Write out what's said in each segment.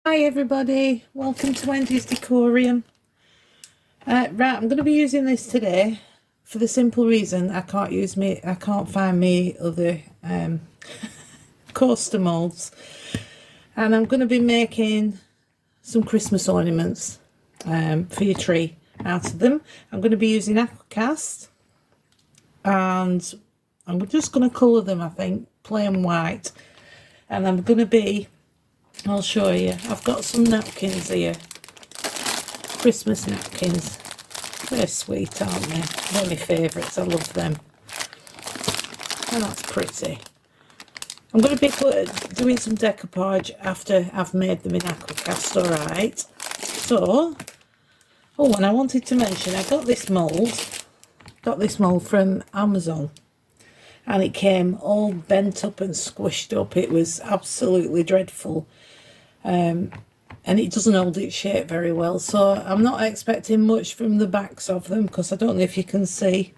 Hi everybody, welcome to Wendy's Decorium. Right, I'm going to be using this today for the simple reason I can't find me other coaster molds, and I'm going to be making some Christmas ornaments for your tree out of them. I'm going to be using Aquacast, and I'm just going to colour them, I think, plain white, and I'm going to be, I'll show you, I've got some napkins here, Christmas napkins. They're sweet, aren't they? They're my favourites, I love them. And that's pretty. I'm going to be doing some decoupage after I've made them in Aquacast, alright? So, and I wanted to mention, I got this mould from Amazon. And it came all bent up and squished up. It was absolutely dreadful. And it doesn't hold its shape very well. So I'm not expecting much from the backs of them, because I don't know if you can see.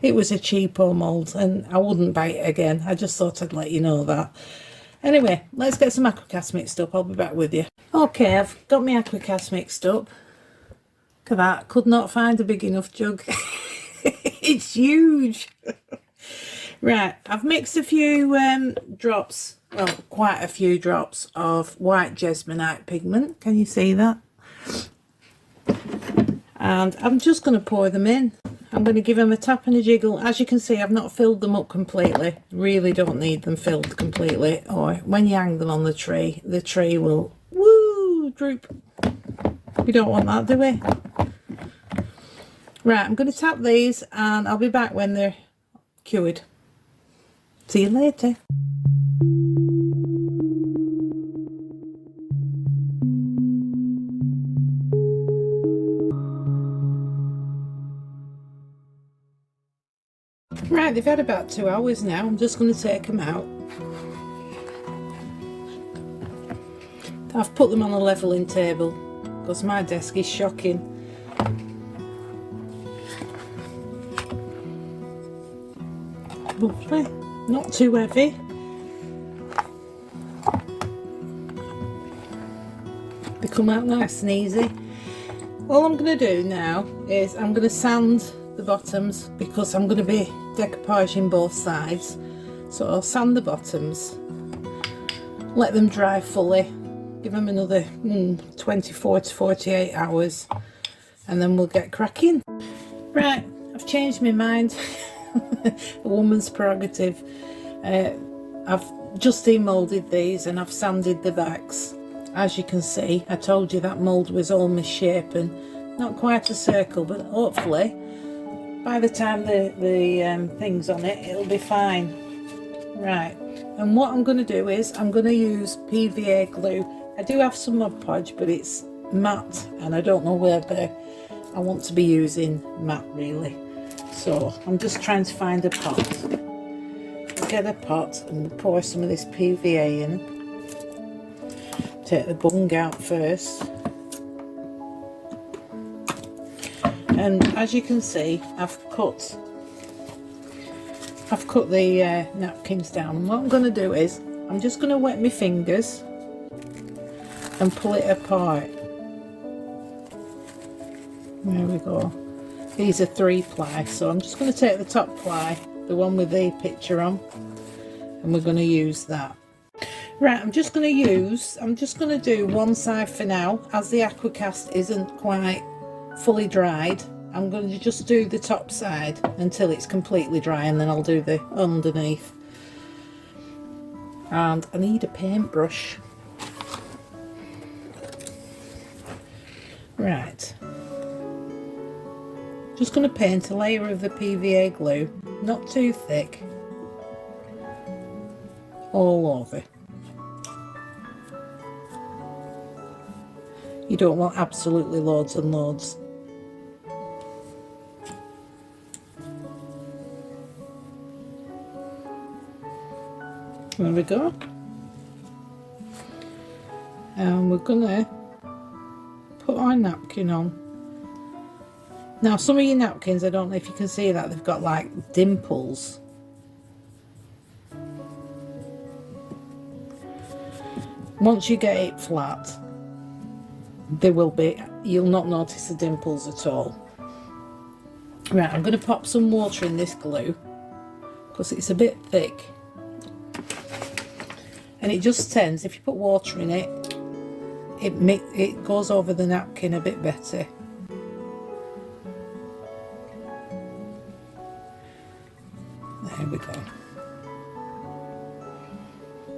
It was a cheapo mould and I wouldn't buy it again. I just thought I'd let you know that. Anyway, let's get some Aquacast mixed up. I'll be back with you. Okay, I've got my Aquacast mixed up. Look at that. Could not find a big enough jug. It's huge. Right, I've mixed a few drops, well, quite a few drops of white jesmonite pigment. Can you see that? And I'm just going to pour them in. I'm going to give them a tap and a jiggle. As you can see, I've not filled them up completely. Really don't need them filled completely, or when you hang them on the tree will, droop. We don't want that, do we? Right, I'm going to tap these and I'll be back when they're cured. See you later. Right, they've had about 2 hours now. I'm just going to take them out. I've put them on a levelling table because my desk is shocking. Lovely. Not too heavy. They come out nice and easy. All I'm going to do now is I'm going to sand the bottoms, because I'm going to be decoupaging both sides. So I'll sand the bottoms, let them dry fully, give them another 24 to 48 hours, and then we'll get cracking. Right, I've changed my mind. A woman's prerogative. I've just demolded these and I've sanded the backs. As you can see, I told you that mould was all misshapen, not quite a circle, but hopefully by the time the thing's on it, it'll be fine. Right, and what I'm going to do is I'm going to use PVA glue. I do have some Mod Podge, but it's matte and I don't know whether I want to be using matte really. So I'm just trying to find a pot. We'll get a pot and we'll pour some of this PVA in. Take the bung out first. And as you can see, I've cut the napkins down. What I'm going to do is I'm just going to wet my fingers and pull it apart. There we go. These are 3-ply, so I'm just going to take the top ply, the one with the picture on, and we're going to use that. Right, I'm just going to do one side for now, as the Aquacast isn't quite fully dried. I'm going to just do the top side until it's completely dry, and then I'll do the underneath. And I need a paintbrush. Right. Just going to paint a layer of the PVA glue, not too thick, all over. You don't want absolutely loads and loads. There we go. And we're going to put our napkin on. Now, some of your napkins, I don't know if you can see that, they've got like dimples. Once you get it flat, you'll not notice the dimples at all. Right, I'm going to pop some water in this glue because it's a bit thick, and it just tends, if you put water in it, it goes over the napkin a bit better. There we go.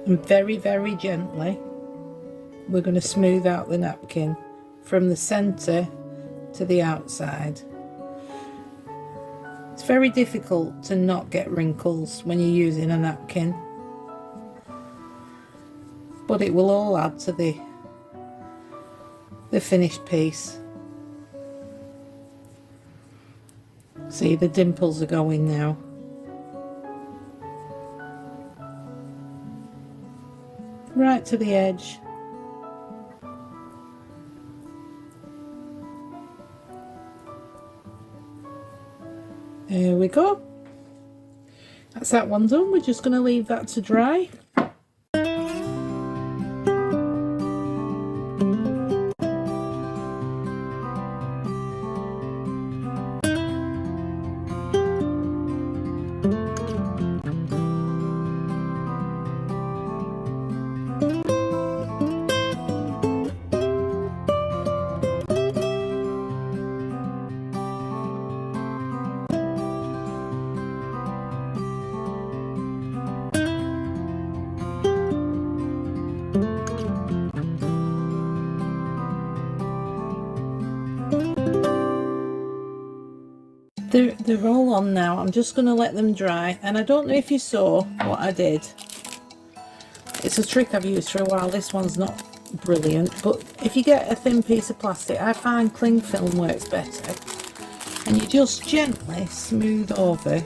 And very, very gently, we're going to smooth out the napkin from the centre to the outside. It's very difficult to not get wrinkles when you're using a napkin, but it will all add to the finished piece. See, the dimples are going now. Right to the edge. There we go. That's that one done. We're just going to leave that to dry. They're all on now. I'm just going to let them dry, and I don't know if you saw what I did. It's a trick I've used for a while. This one's not brilliant, but if you get a thin piece of plastic, I find cling film works better, and you just gently smooth over.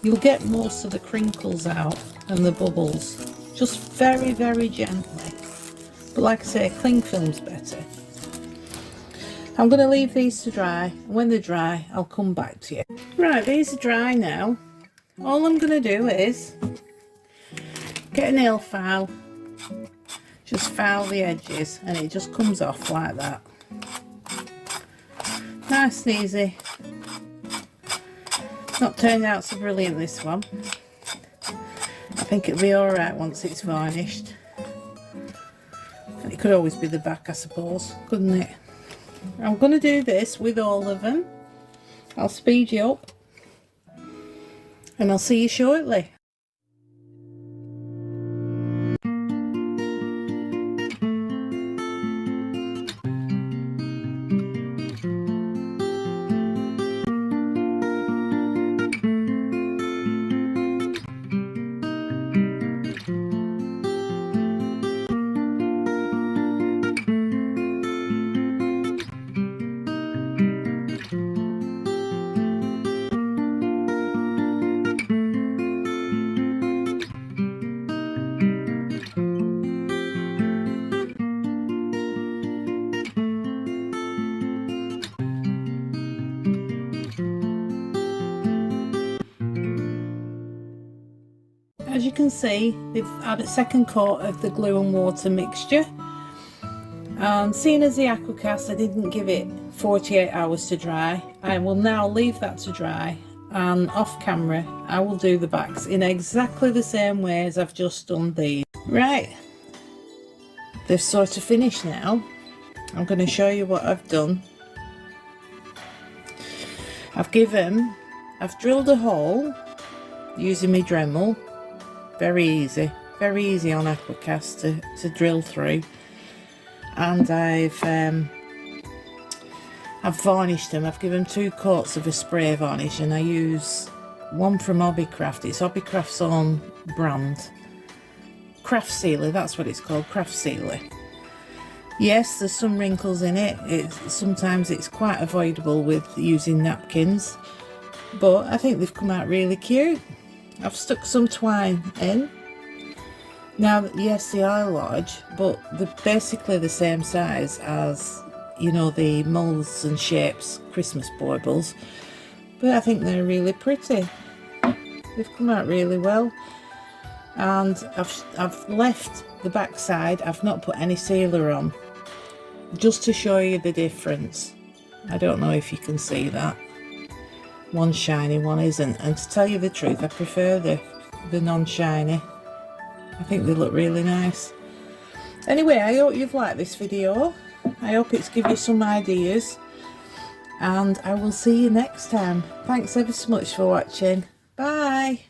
You'll get most of the crinkles out and the bubbles, just very, very gently. But like I say, cling film's better. I'm going to leave these to dry. When they're dry, I'll come back to you. Right, these are dry now. All I'm going to do is get a nail file, just file the edges, and it just comes off like that. Nice and easy. Not turned out so brilliant, this one. I think it'll be alright once it's varnished. And it could always be the back, I suppose, couldn't it? I'm going to do this with all of them. I'll speed you up and I'll see you shortly. As you can see, they've had a second coat of the glue and water mixture, and seeing as the Aquacast, I didn't give it 48 hours to dry, I will now leave that to dry, and off camera I will do the backs in exactly the same way as I've just done these. Right, they're sort of finished now. I'm going to show you what I've done. I've drilled a hole using my Dremel. Very easy on Aquacast to drill through, and I've varnished them. I've given 2 coats of a spray varnish, and I use one from Hobbycraft. It's Hobbycraft's own brand, Craft Sealer, that's what it's called, Craft Sealer. Yes, there's some wrinkles in it. Sometimes it's quite avoidable with using napkins, but I think they've come out really cute. I've stuck some twine in. Now, yes, they are large, but they're basically the same size as, you know, the Molds and Shapes Christmas baubles. But I think they're really pretty. They've come out really well. and I've left the back side, I've not put any sealer on, just to show you the difference. I don't know if you can see that. One's shiny, one isn't, and to tell you the truth, I prefer the non-shiny. I think they look really nice. Anyway, I hope you've liked this video. I hope it's given you some ideas, and I will see you next time. Thanks ever so much for watching. Bye.